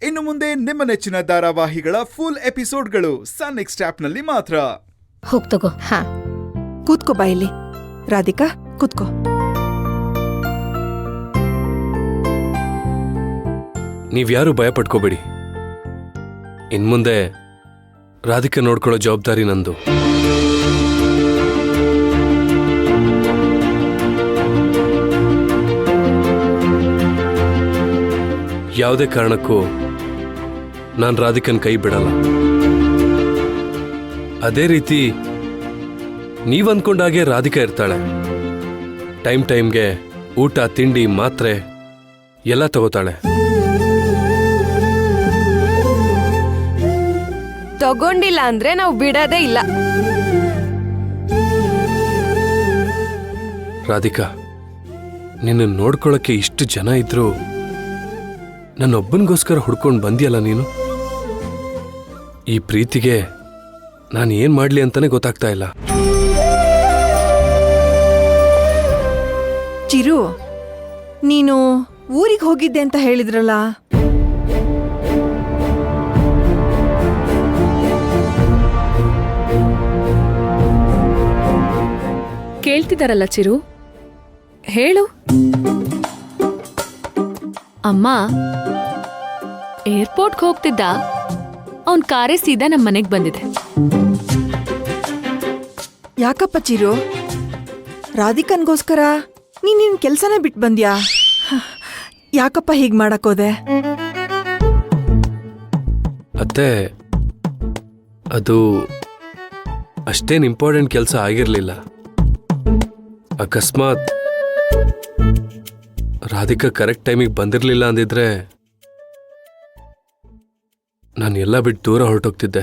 ಇನ್ನು ಮುಂದೆ ನಿಮ್ಮ ನೆಚ್ಚಿನ ಧಾರಾವಾಹಿಗಳ ಫುಲ್ ಎಪಿಸೋಡ್ಗಳು ಸನ್ ನೆಕ್ಸ್ಟ್ ಆಪ್ನಲ್ಲಿ ಮಾತ್ರ. ಹೋಗ್ತಗೋ. ಹಾ, ಕೂತ್ಕೋ ಬಾಯಲ್ಲಿ. ರಾಧಿಕಾ, ಕೂತ್ಕೋ. ನೀವ್ಯಾರು ಭಯ ಪಡ್ಕೋಬೇಡಿ. ಇನ್ಮುಂದೆ ರಾಧಿಕಾ ನೋಡ್ಕೊಳ್ಳೋ ಜವಾಬ್ದಾರಿ ನಂದು. ಯಾವುದೇ ಕಾರಣಕ್ಕೂ ನಾನು ರಾಧಿಕನ್ ಕೈ ಬಿಡಲ್ಲ. ಅದೇ ರೀತಿ ನೀವಂದ್ಕೊಂಡಾಗೆ ರಾಧಿಕಾ ಇರ್ತಾಳೆ. ಟೈಮ್ಗೆ ಊಟ, ತಿಂಡಿ, ಮಾತ್ರೆ ಎಲ್ಲ ತಗೋತಾಳೆ. ತಗೊಂಡಿಲ್ಲ ಅಂದ್ರೆ ನಾವು ಬಿಡೋದೇ ಇಲ್ಲ. ರಾಧಿಕಾ, ನಿನ್ನ ನೋಡ್ಕೊಳ್ಳೋಕೆ ಇಷ್ಟು ಜನ ಇದ್ರು ನನ್ನೊಬ್ಬನಿಗೋಸ್ಕರ ಹುಡ್ಕೊಂಡು ಬಂದಿಯಲ್ಲ ನೀನು. ಈ ಪ್ರೀತಿಗೆ ನಾನು ಏನ್ ಮಾಡ್ಲಿ ಅಂತಾನೆ ಗೊತ್ತಾಗ್ತಾ ಇಲ್ಲ. ಚಿರು, ನೀನು ಊರಿಗೆ ಹೋಗಿದ್ದೆ ಅಂತ ಹೇಳಿದ್ರಲ್ಲ, ಕೇಳ್ತಿದಾರಲ್ಲ ಚಿರು, ಹೇಳು. ಅಮ್ಮ ಏರ್ಪೋರ್ಟ್ಗೆ ಹೋಗ್ತಿದ್ದ, ಅವನ್ ಕಾರೇ ಸೀದಾ ನಮ್ಮ ಮನೆಗ್ ಬಂದಿದೆ. ಯಾಕಪ್ಪ ಚಿರು, ರಾಧಿಕನ್ಗೋಸ್ಕರ ನೀನ್ ಕೆಲ್ಸನ ಬಿಟ್ಟು ಬಂದ್ಯಾ? ಯಾಕಪ್ಪ ಹೀಗ್ ಮಾಡಕ್ಕೋದೆ? ಅತ್ತೆ, ಅದು ಅಷ್ಟೇನ್ ಇಂಪಾರ್ಟೆಂಟ್ ಕೆಲಸ ಆಗಿರ್ಲಿಲ್ಲ. ಅಕಸ್ಮಾತ್ ರಾಧಿಕಾ ಕರೆಕ್ಟ್ ಟೈಮಿಗೆ ಬಂದಿರ್ಲಿಲ್ಲ ಅಂದಿದ್ರೆ ನಾನು ಎಲ್ಲ ಬಿಟ್ಟು ದೂರ ಹೊರಟೋಗ್ತಿದ್ದೆ.